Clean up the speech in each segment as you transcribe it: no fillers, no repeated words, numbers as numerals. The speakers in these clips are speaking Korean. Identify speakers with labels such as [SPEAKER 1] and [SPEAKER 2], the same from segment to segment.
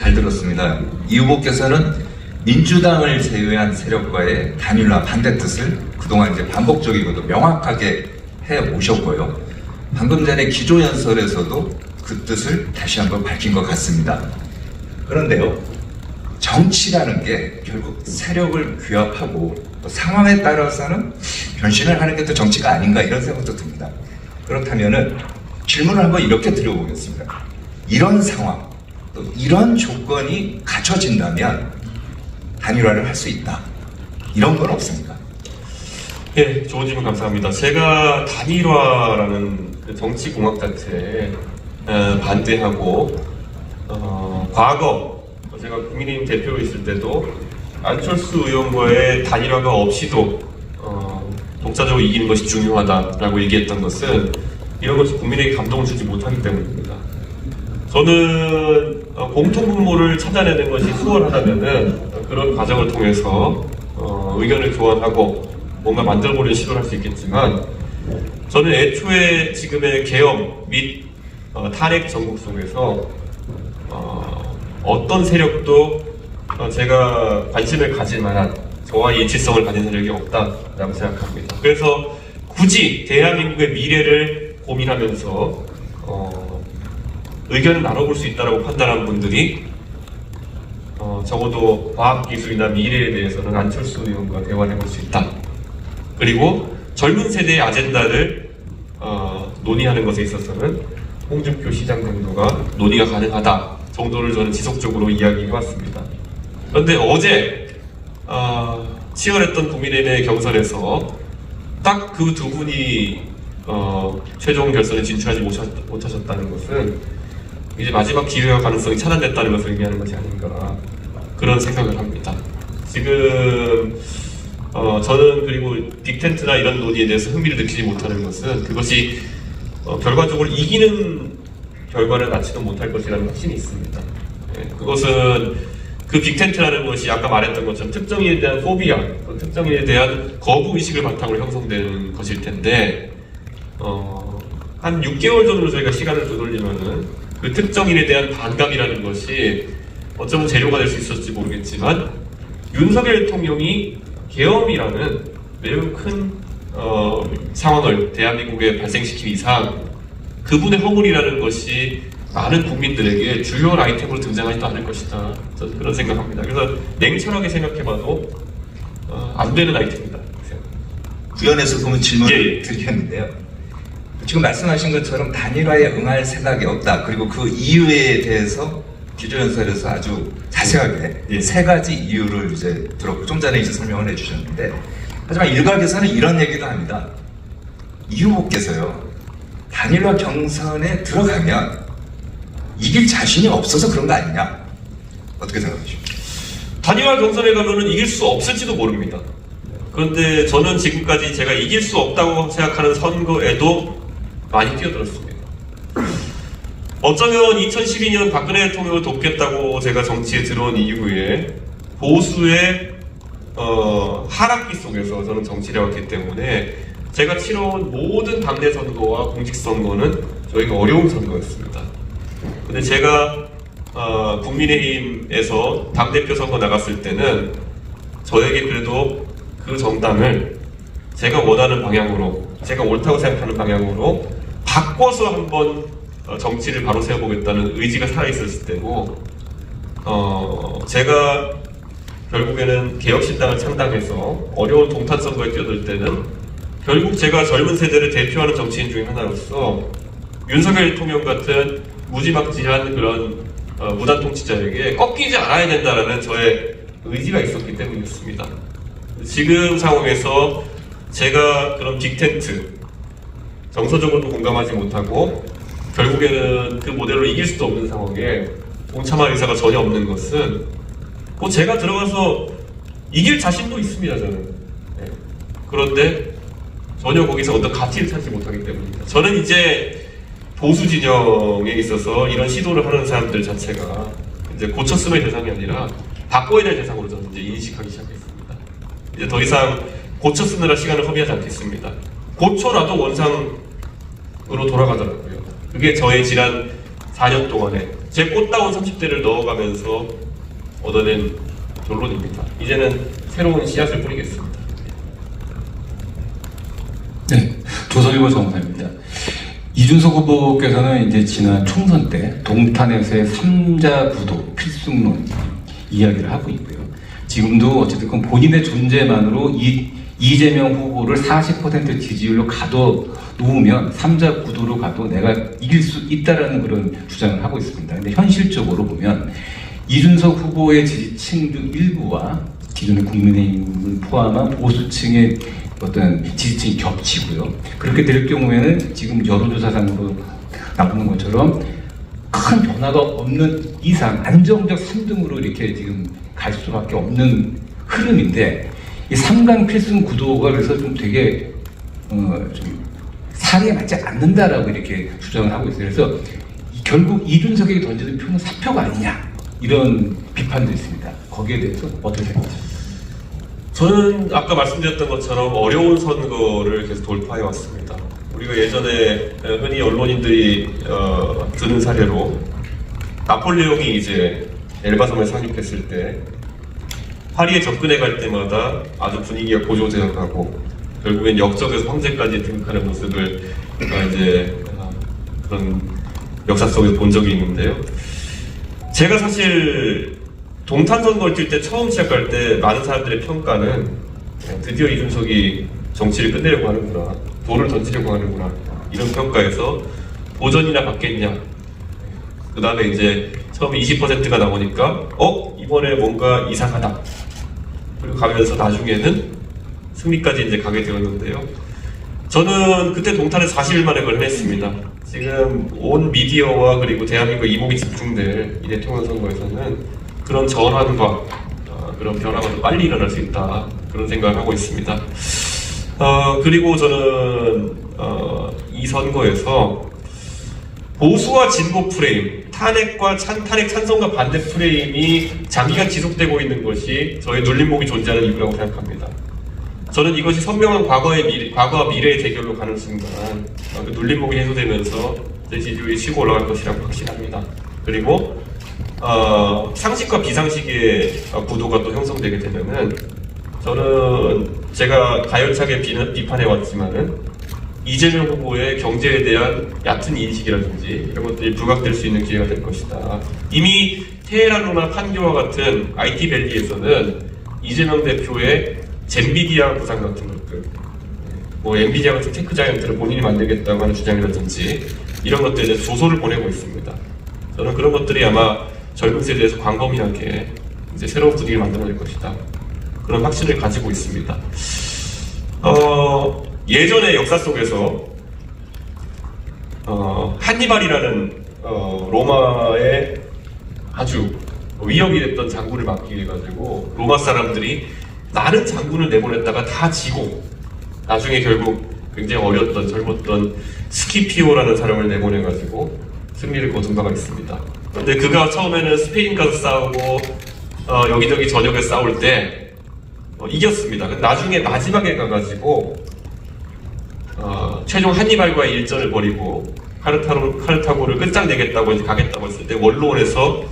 [SPEAKER 1] 잘 들었습니다. 이 후보께서는 민주당을 제외한 세력과의 단일화 반대 뜻을 그동안 이제 반복적이고도 명확하게 해 오셨고요. 방금 전에 기조연설에서도 그 뜻을 다시 한번 밝힌 것 같습니다. 그런데요, 정치라는 게 결국 세력을 규합하고 또 상황에 따라서는 변신을 하는 게 또 정치가 아닌가 이런 생각도 듭니다. 그렇다면은 질문을 한번 이렇게 드려보겠습니다. 이런 상황, 또 이런 조건이 갖춰진다면 단일화를 할 수 있다. 이런 건 없습니까?
[SPEAKER 2] 예, 좋은 질문 감사합니다. 제가 단일화라는 그 정치공학 자체에 반대하고 과거 제가 국민의힘 대표로 있을 때도 안철수 의원과의 단일화가 없이도 독자적으로 이기는 것이 중요하다라고 얘기했던 것은 이런 것이 국민에게 감동을 주지 못하기 때문입니다. 저는 공통분모를 찾아내는 것이 수월하다면은 그런 과정을 통해서 의견을 교환하고 뭔가 만들어보려는 시도를 할 수 있겠지만, 저는 애초에 지금의 계엄 및 탄핵 정국 속에서 어떤 세력도 제가 관심을 가질 만한 저와 일치성을 가진 세력이 없다라고 생각합니다. 그래서 굳이 대한민국의 미래를 고민하면서 의견을 나눠볼 수 있다고 판단한 분들이 적어도 과학기술이나 미래에 대해서는 안철수 의원과 대화를 해볼 수 있다. 그리고 젊은 세대의 아젠다를 논의하는 것에 있어서는 홍준표 시장 정도가 논의가 가능하다 정도를 저는 지속적으로 이야기해왔습니다. 그런데 어제 치열했던 국민의힘의 경선에서 딱 그 두 분이 최종 결선에 진출하지 못하셨다는 것은 이제 마지막 기회와 가능성이 차단됐다는 것을 의미하는 것이 아닌가, 그런 생각을 합니다. 지금 저는 그리고 빅텐트나 이런 논의에 대해서 흥미를 느끼지 못하는 것은 그것이 결과적으로 이기는 결과를 낳지도 못할 것이라는 확신이 있습니다. 그것은 그 빅텐트라는 것이 아까 말했던 것처럼 특정인에 대한 포비아, 특정인에 대한 거부의식을 바탕으로 형성되는 것일 텐데, 한 6개월 전으로 저희가 시간을 되돌리면은 그 특정인에 대한 반감이라는 것이 어쩌면 재료가 될 수 있었을지 모르겠지만, 윤석열 대통령이 계엄이라는 매우 큰 상황을 대한민국에 발생시킨 이상 그분의 허물이라는 것이 많은 국민들에게 주요 아이템으로 등장하지도 않을 것이다. 저는 그런 생각합니다. 그래서 냉철하게 생각해봐도 안 되는 아이템이다.
[SPEAKER 1] 구현해서 보면 질문을 드리겠는데요. 지금 말씀하신 것처럼 단일화에 응할 생각이 없다. 그리고 그 이유에 대해서 기조연설에서 아주 자세하게 세 가지 이유를 이제 들었고, 좀 전에 이제 설명을 해주셨는데, 하지만 일각에서는 이런 얘기도 합니다. 이 후보께서요, 단일화 경선에 들어가면 이길 자신이 없어서 그런 거 아니냐? 어떻게 생각하십니까?
[SPEAKER 2] 단일화 경선에 가면은 이길 수 없을지도 모릅니다. 그런데 저는 지금까지 제가 이길 수 없다고 생각하는 선거에도 많이 뛰어들었습니다. 어쩌면 2012년 박근혜 대통령을 돕겠다고 제가 정치에 들어온 이후에 보수의 하락기 속에서 저는 정치를 해왔기 때문에 제가 치러온 모든 당내 선거와 공직선거는 저희가 어려운 선거였습니다. 근데 제가 국민의힘에서 당대표 선거 나갔을 때는 저에게 그래도 그 정당을 제가 원하는 방향으로, 제가 옳다고 생각하는 방향으로 바꿔서 한번 정치를 바로 세워보겠다는 의지가 살아있었을 때고, 제가 결국에는 개혁신당을 창당해서 어려운 동탄 선거에 뛰어들 때는 결국 제가 젊은 세대를 대표하는 정치인 중에 하나로서 윤석열 대통령 같은 무지막지한 그런 무단 통치자에게 꺾이지 않아야 된다는 저의 의지가 있었기 때문이었습니다. 지금 상황에서 제가 그런 빅텐트, 정서적으로도 공감하지 못하고 결국에는 그 모델로 이길 수도 없는 상황에 동참할 의사가 전혀 없는 것은 제가 들어가서 이길 자신도 있습니다, 저는. 그런데 전혀 거기서 어떤 가치를 찾지 못하기 때문입니다. 저는 이제 보수 진영에 있어서 이런 시도를 하는 사람들 자체가 이제 고쳤음의 대상이 아니라 바꿔야 될 대상으로 저는 이제 인식하기 시작했습니다. 이제 더 이상 고쳐 쓰느라 시간을 허비하지 않겠습니다. 고쳐라도 원상으로 돌아가더라고요. 그게 저의 지난 4년 동안의 제 꽃다운 30대를 넣어가면서 얻어낸 결론입니다. 이제는 새로운 씨앗을 뿌리겠습니다.
[SPEAKER 3] 네, 조선일보 정사입니다. 이준석 후보께서는 이제 지난 총선 때 동탄에서의 3자 구도 필승론 이야기를 하고 있고요. 지금도 어쨌든 본인의 존재만으로 이재명 후보를 40% 지지율로 가둬놓으면 3자 구도로 가도 내가 이길 수 있다라는 그런 주장을 하고 있습니다. 근데 현실적으로 보면 이준석 후보의 지지층 중 일부와 기존의 국민의힘을 포함한 보수층의 어떤 지지층이 겹치고요. 그렇게 될 경우에는 지금 여론조사상으로 나오는 것처럼 큰 변화가 없는 이상 안정적 3등으로 이렇게 지금 갈 수밖에 없는 흐름인데 이 3강 필승 구도가 그래서 좀 되게 좀 사례에 맞지 않는다라고 이렇게 주장을 하고 있어요. 그래서 결국 이준석에게 던지는 표는 사표가 아니냐 이런 비판도 있습니다. 거기에 대해서 어떻게 생각하세요?
[SPEAKER 2] 저는 아까 말씀드렸던 것처럼 어려운 선거를 계속 돌파해 왔습니다. 우리가 예전에 흔히 언론인들이 드는 사례로 나폴레옹이 이제 엘바섬에 상륙했을 때 파리에 접근해 갈 때마다 아주 분위기가 고조되어 가고 결국엔 역적에서 황제까지 등극하는 모습을 이제 그런 역사 속에서 본 적이 있는데요. 제가 사실 동탄 선거를 뛸 때 처음 시작할 때 많은 사람들의 평가는 드디어 이준석이 정치를 끝내려고 하는구나, 돌을 던지려고 하는구나 이런 평가에서 도전이나 받겠냐. 그 다음에 이제 처음에 20%가 나오니까 이번에 뭔가 이상하다. 그리고 가면서 나중에는 승리까지 이제 가게 되었는데요. 저는 그때 동탄에 40일 만에 그걸 해냈습니다. 지금 온 미디어와 그리고 대한민국 이목이 집중될 이 대통령 선거에서는 그런 전환과 그런 변화가 더 빨리 일어날 수 있다 그런 생각을 하고 있습니다. 그리고 저는 이 선거에서 보수와 진보 프레임, 탄핵 찬성과 반대 프레임이 장기간 지속되고 있는 것이 저의 눌림목이 존재하는 이유라고 생각합니다. 저는 이것이 선명한 과거와 미래의 대결로 가는 순간 그 눌림목이 해소되면서 제 지지율이 치고 올라갈 것이라고 확신합니다. 그리고 상식과 비상식의 구도가 또 형성되게 되면은 저는 제가 가열차게 비판해왔지만은 이재명 후보의 경제에 대한 얕은 인식이라든지 이런 것들이 부각될 수 있는 기회가 될 것이다. 이미 테헤란로나 판교와 같은 IT밸리에서는 이재명 대표의 젠비디아 구상 같은 것들, 엔비디아 같은 테크 자이언트를 본인이 만들겠다고 하는 주장이라든지 이런 것들에 대해서 조소를 보내고 있습니다. 저는 그런 것들이 아마 젊은 세대에서 광범위하게 이제 새로운 분위기를 만들어낼 것이다. 그런 확신을 가지고 있습니다. 예전의 역사 속에서 한니발이라는 로마의 아주 위협이 됐던 장군을 막기 위해 가지고 로마 사람들이 많은 장군을 내보냈다가 다 지고 나중에 결국 굉장히 어렸던 젊었던 스키피오라는 사람을 내보내 가지고 승리를 거둔 바가 있습니다. 근데 그가 처음에는 스페인 가서 싸우고 여기저기 전역에 싸울 때 이겼습니다. 근데 나중에 마지막에 가가지고 최종 한니발과의 일전을 벌이고 카르타고를 끝장내겠다고 이제 가겠다고 했을 때 원로원에서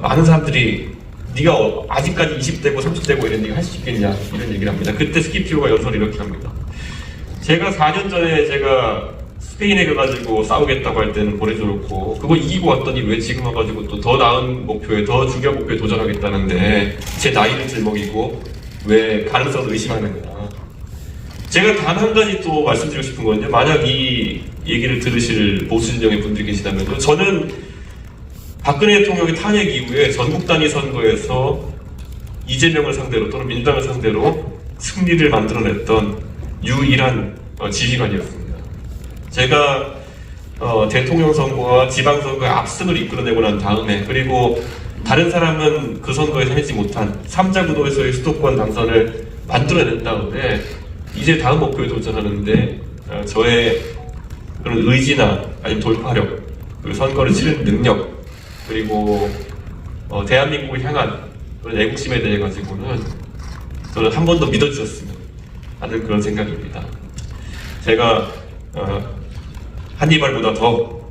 [SPEAKER 2] 많은 사람들이 네가 아직까지 20대고 30대고 이런 네가 할 수 있겠냐 이런 얘기를 합니다. 그때 스키피오가 연설을 이렇게 합니다. 제가 4년 전에 제가 스페인에 가가지고 싸우겠다고 할 때는 보내줘놓고 그거 이기고 왔더니 왜 지금 와가지고 또 더 나은 목표에 더 중요한 목표에 도전하겠다는데 제 나이를 들먹이고 왜 가능성을 의심하느냐. 제가 단 한 가지 또 말씀드리고 싶은 거는요. 만약 이 얘기를 들으실 보수 진영의 분들이 계시다면 저는 박근혜 대통령의 탄핵 이후에 전국 단위 선거에서 이재명을 상대로 또는 민주당을 상대로 승리를 만들어냈던 유일한 지휘관이었습니다. 제가 대통령 선거와 지방 선거의 압승을 이끌어내고 난 다음에 그리고 다른 사람은 그 선거에서 해내지 못한 3자 구도에서의 수도권 당선을 만들어낸 다음에 이제 다음 목표에 도전하는데 저의 그런 의지나 아니면 돌파력, 그리고 선거를 치르는 능력, 그리고 대한민국을 향한 그런 애국심에 대해 가지고는 저는 한 번 더 믿어주셨으면 하는 그런 생각입니다. 제가 한니발보다 더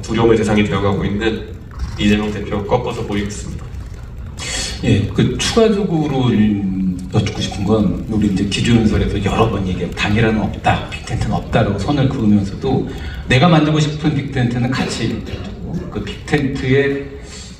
[SPEAKER 2] 두려움의 대상이 되어가고 있는 이재명 대표 꺾어서 보이고 있습니다.
[SPEAKER 3] 예, 그 추가적으로 여쭙고 싶은 건 우리 이제 기조연설에서 여러 번 얘기한 단일화는 없다, 빅텐트는 없다라고 선을 그으면서도 내가 만들고 싶은 빅텐트는 같이 있고 그 빅텐트의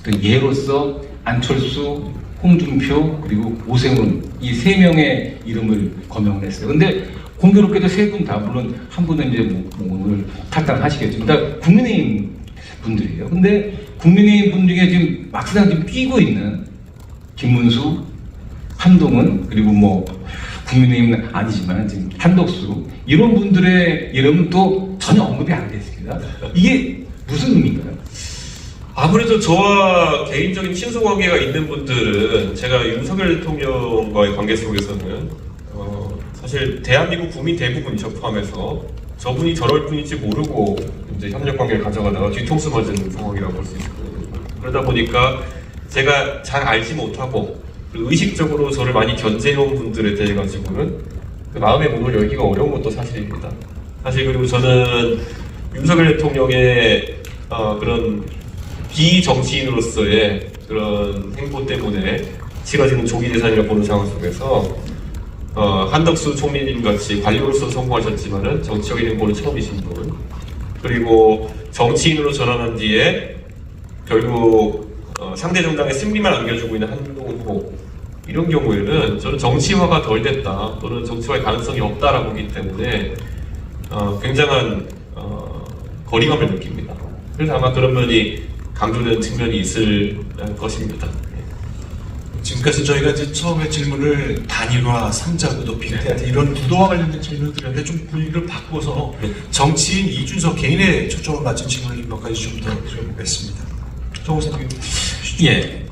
[SPEAKER 3] 어떤 예로서 안철수, 홍준표 그리고 오세훈 이 세 명의 이름을 거명을 했어요. 근데 공교롭게도 세 분 다 물론 한 분은 이제 뭐 오늘 탈당하시겠지만 다 국민의힘 분들이에요. 근데 국민의힘 분 중에 지금 막상 지금 뛰고 있는 김문수, 한동훈 그리고 뭐 국민의힘은 아니지만 지금 한덕수 이런 분들의 이름은 또 전혀 언급이 안 됐습니다. 이게 무슨 의미인가요?
[SPEAKER 2] 아무래도 저와 개인적인 친소 관계가 있는 분들은 제가 윤석열 대통령과의 관계 속에서는 사실 대한민국 국민 대부분이 저 포함해서 저분이 저럴 뿐인지 모르고 이제 협력 관계를 가져가다가 뒤통수 맞은 상황이라고 볼 수 있거든요. 그러다 보니까 제가 잘 알지 못하고 의식적으로 저를 많이 견제해온 분들에 대해 가지고는 그 마음의 문을 열기가 어려운 것도 사실입니다. 사실 그리고 저는 윤석열 대통령의 그런 비정치인으로서의 그런 행보 때문에 치러지는 조기 대상이라 보는 상황 속에서 한덕수 총리님 같이 관료로서 성공하셨지만은 정치적인 행보는 처음이신 분, 그리고 정치인으로 전환한 뒤에 결국 상대 정당의 승리만 안겨주고 있는 한동훈 후보, 이런 경우에는 저는 정치화가 덜 됐다 또는 정치화의 가능성이 없다라고 보기 때문에 굉장한 거리감을 느낍니다. 그래서 아마 그런 면이 강조되는 측면이 있을 것입니다.
[SPEAKER 4] 지금까지 저희가 이제 처음에 질문을 단일화, 3자 구도, 빅텐트 이런 구도와 관련된 질문을 드렸는데 좀 분위기를 바꿔서 정치인 이준석 개인의 초점을 맞춘 질문을 몇 가지 좀 더 드려보겠습니다. 정호선 의원님.
[SPEAKER 3] 예,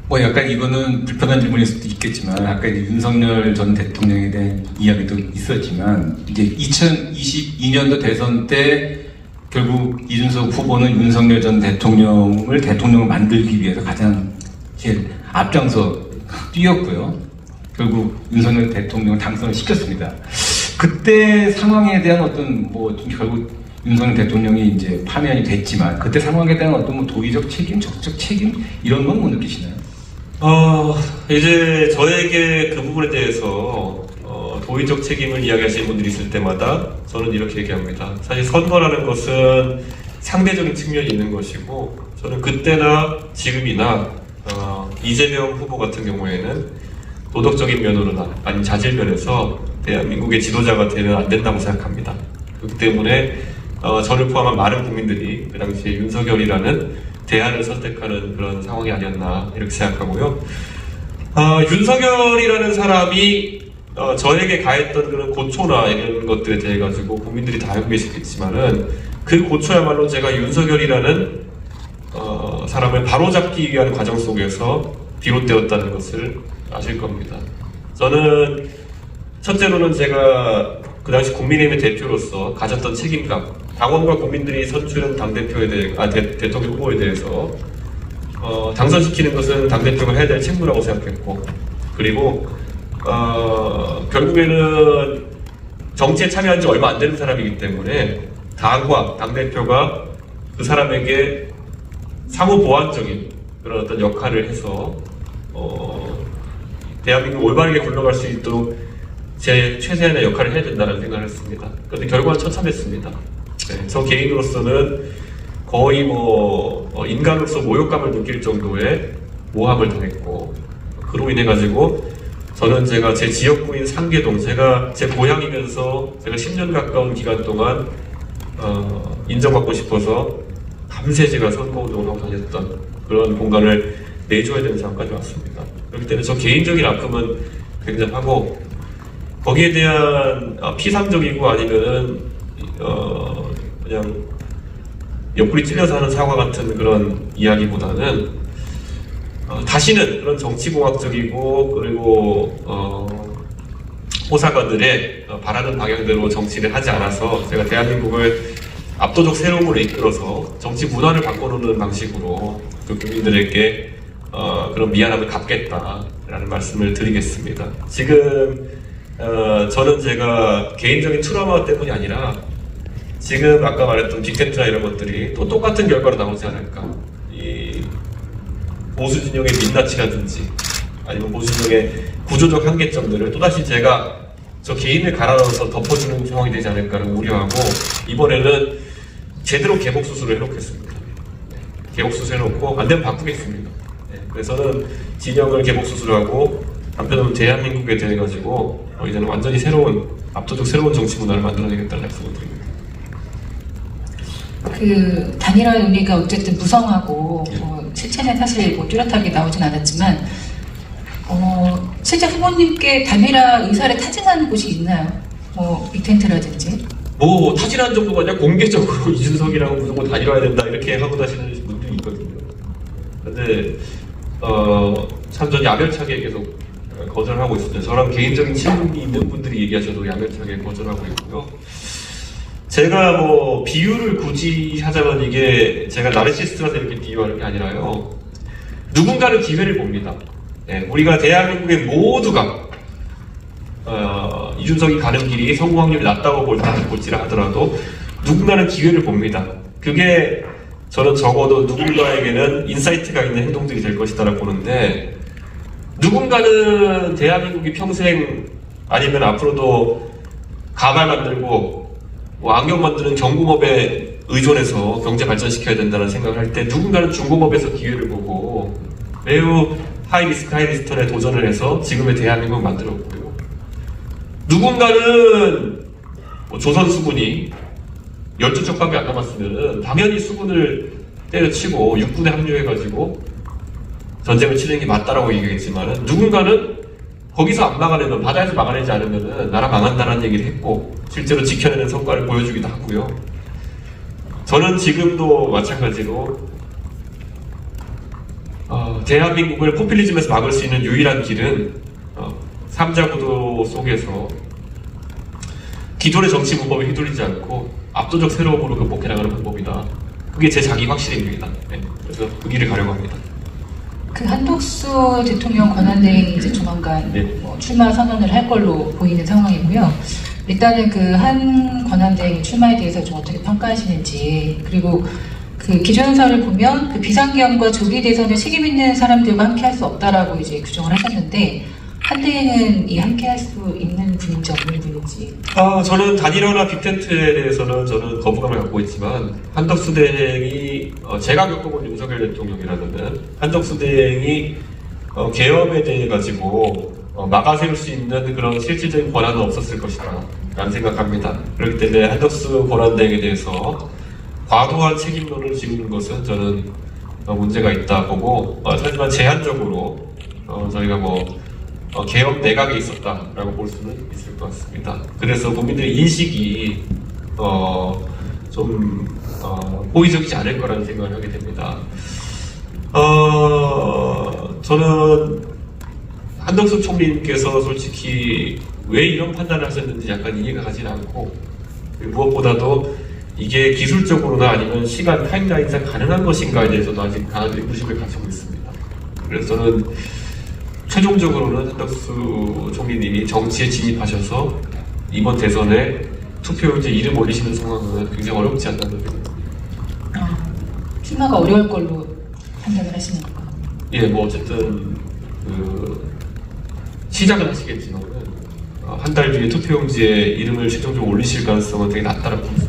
[SPEAKER 3] 뭐 약간 이거는 불편한 질문일 수도 있겠지만 아까 이제 윤석열 전 대통령에 대한 이야기도 있었지만 이제 2022년도 대선 때 결국 이준석 후보는 윤석열 전 대통령을 대통령을 만들기 위해서 가장 제일 앞장서 뛰었고요. 결국 윤석열 대통령을 당선을 시켰습니다. 그때 상황에 대한 어떤 뭐 결국 윤석열 대통령이 이제 파면이 됐지만 그때 상황에 대한 어떤 뭐 도의적 책임, 적적 책임 이런 건 못 느끼시나요?
[SPEAKER 2] 이제 저에게 그 부분에 대해서 도의적 책임을 이야기하시는 분들이 있을 때마다 저는 이렇게 얘기합니다. 사실 선거라는 것은 상대적인 측면이 있는 것이고 저는 그때나 지금이나 이재명 후보 같은 경우에는 도덕적인 면으로나 아니면 자질 면에서 대한민국의 지도자가 되면 안 된다고 생각합니다. 그렇기 때문에 저를 포함한 많은 국민들이 그 당시에 윤석열이라는 대안을 선택하는 그런 상황이 아니었나 이렇게 생각하고요. 윤석열이라는 사람이 저에게 가했던 그런 고초나 이런 것들에 대해 가지고 국민들이 다 알고 계시겠지만은 그 고초야말로 제가 윤석열이라는 사람을 바로잡기 위한 과정 속에서 비롯되었다는 것을 아실 겁니다. 저는 첫째로는 제가 그 당시 국민의힘의 대표로서 가졌던 책임감, 당원과 국민들이 선출한 당대표에 대해, 대통령 후보에 대해서 당선시키는 것은 당대표가 해야 될 책무라고 생각했고, 그리고 결국에는 정치에 참여한 지 얼마 안 되는 사람이기 때문에 당과 당대표가 그 사람에게 상호 보완적인 그런 어떤 역할을 해서 대한민국 올바르게 굴러갈 수 있도록 제 최대한의 역할을 해야 된다는 생각을 했습니다. 그런데 결과는 처참했습니다. 네, 저 개인으로서는 거의 인간으로서 모욕감을 느낄 정도의 모함을 당했고, 그로 인해 가지고 저는 제가 제 지역구인 상계동, 제가 제 고향이면서 제가 10년 가까운 기간 동안 인정받고 싶어서 밤새 제가 선거운동을 하고 다녔던 그런 공간을 내줘야 되는 상황까지 왔습니다. 그렇기 때문에 저 개인적인 아픔은 굉장하고, 거기에 대한 피상적이고 아니면은 그냥 옆구리 찔려서 하는 사과 같은 그런 이야기보다는 다시는 그런 정치공학적이고 그리고 호사가들의 바라는 방향대로 정치를 하지 않아서 제가 대한민국을 압도적 새로움으로 이끌어서 정치 문화를 바꿔놓는 방식으로 그 국민들에게 그런 미안함을 갚겠다라는 말씀을 드리겠습니다. 지금 저는 제가 개인적인 트라우마 때문이 아니라 지금 아까 말했던 빅텐트나 이런 것들이 또 똑같은 결과로 나오지 않을까. 이 보수 진영의 민낯이라든지 아니면 보수 진영의 구조적 한계점들을 또다시 제가 저 개인을 갈아 넣어서 덮어주는 상황이 되지 않을까를 우려하고 이번에는 제대로 개복 수술을 해놓겠습니다. 개복 수술 해놓고 안 되면 바꾸겠습니다. 그래서는 진영을 개복 수술하고 한편으로는 대한민국에 대해 가지고 이제는 완전히 새로운 압도적 새로운 정치 문화를 만들어내겠다는 약속을 드립니다.
[SPEAKER 5] 그 단일화 의미가 어쨌든 무성하고 실체는 사실 뭐 뚜렷하게 나오진 않았지만 실제 후보님께 단일화 의사를 타진하는 곳이 있나요? 뭐 빅텐트라든지.
[SPEAKER 2] 뭐 타진한 정도가 아니라 공개적으로 이준석이랑 무조건 단일화해야 된다 이렇게 하고 다시는 분들이 있거든요. 근데 참 전 야멸차게 계속 거절하고 있습니다. 저랑 개인적인 친분이 있는 분들이 얘기하셔도 야멸차게 거절하고 있고요. 제가 뭐 비유를 굳이 하자면 이게 제가 나르시스트라서 이렇게 비유하는 게 아니라요. 누군가는 기회를 봅니다. 우리가 대한민국의 모두가 이준석이 가는 길이 성공 확률이 낮다고 볼지라 하더라도 누군가는 기회를 봅니다. 그게 저는 적어도 누군가에게는 인사이트가 있는 행동들이 될 것이다라고 보는데 누군가는 대한민국이 평생 아니면 앞으로도 가발 만들고 뭐 안경 만드는 경공업에 의존해서 경제 발전시켜야 된다는 생각을 할 때 누군가는 중공업에서 기회를 보고 매우 하이리스크 하이리스턴에 도전을 해서 지금의 대한민국을 만들었고요. 누군가는 뭐 조선 수군이 12척밖에 안 남았으면은 당연히 수군을 때려치고 육군에 합류해가지고 전쟁을 치르는 게 맞다라고 얘기했지만은 누군가는 거기서 안 막아내면 바다에서 막아내지 않으면은 나라 망한다라는 얘기를 했고 실제로 지켜내는 성과를 보여주기도 하고요. 저는 지금도 마찬가지로 대한민국을 포퓰리즘에서 막을 수 있는 유일한 길은 3자 구도 속에서 기존의 정치 문법에 휘둘리지 않고 압도적 새로움으로 극복해 나가는 방법이다. 그게 제 자기 확신입니다. 그래서 그 길을 가려고 합니다.
[SPEAKER 5] 그 한덕수 대통령 권한대행이 이제 조만간 뭐 출마 선언을 할 걸로 보이는 상황이고요. 일단은 그 한 권한대행의 출마에 대해서 좀 어떻게 평가하시는지, 그리고 그 기조연설을 보면 그 비상계엄과 조기 대선에 책임 있는 사람들과 함께 할 수 없다라고 이제 규정을 하셨는데 한 대행은 이 함께 할 수 있는 분인지 없는 분인지.
[SPEAKER 2] 저는 단일화나 빅텐트에 대해서는 저는 거부감을 갖고 있지만 한덕수 대행이 제가 겪어본 윤석열 대통령이라면 한덕수 대행이 계엄에 대해 가지고 막아세울 수 있는 그런 실질적인 권한은 없었을 것이다 라는 생각합니다. 그렇기 때문에 한덕수 권한대행에 대해서 과도한 책임론을 지우는 것은 저는 문제가 있다 보고 하지만 제한적으로 저희가 뭐 계엄 내각에 있었다라고 볼 수는 있을 것 같습니다. 그래서 국민들의 인식이 좀 호의적이지 않을 거라는 생각을 하게 됩니다. 저는 한덕수 총리님께서 솔직히 왜 이런 판단을 하셨는지 약간 이해가 가지 않고 무엇보다도 이게 기술적으로나 아니면 시간 타임라인상 가능한 것인가에 대해서도 아직 강한 의구심을 가지고 있습니다. 그래서 저는 최종적으로는 한덕수 총리님이 정치에 진입하셔서 이번 대선에 투표용지에 이름 올리시는 상황은 굉장히 어렵지 않나 생각합니다.
[SPEAKER 5] 출마가 어려울 걸로 판단을 하시는 건가요?
[SPEAKER 2] 예, 뭐 어쨌든 시작은 하시겠지만 한 달 뒤에 투표용지에 이름을 최종적으로 올리실 가능성은 되게 낮다라고 봅니다.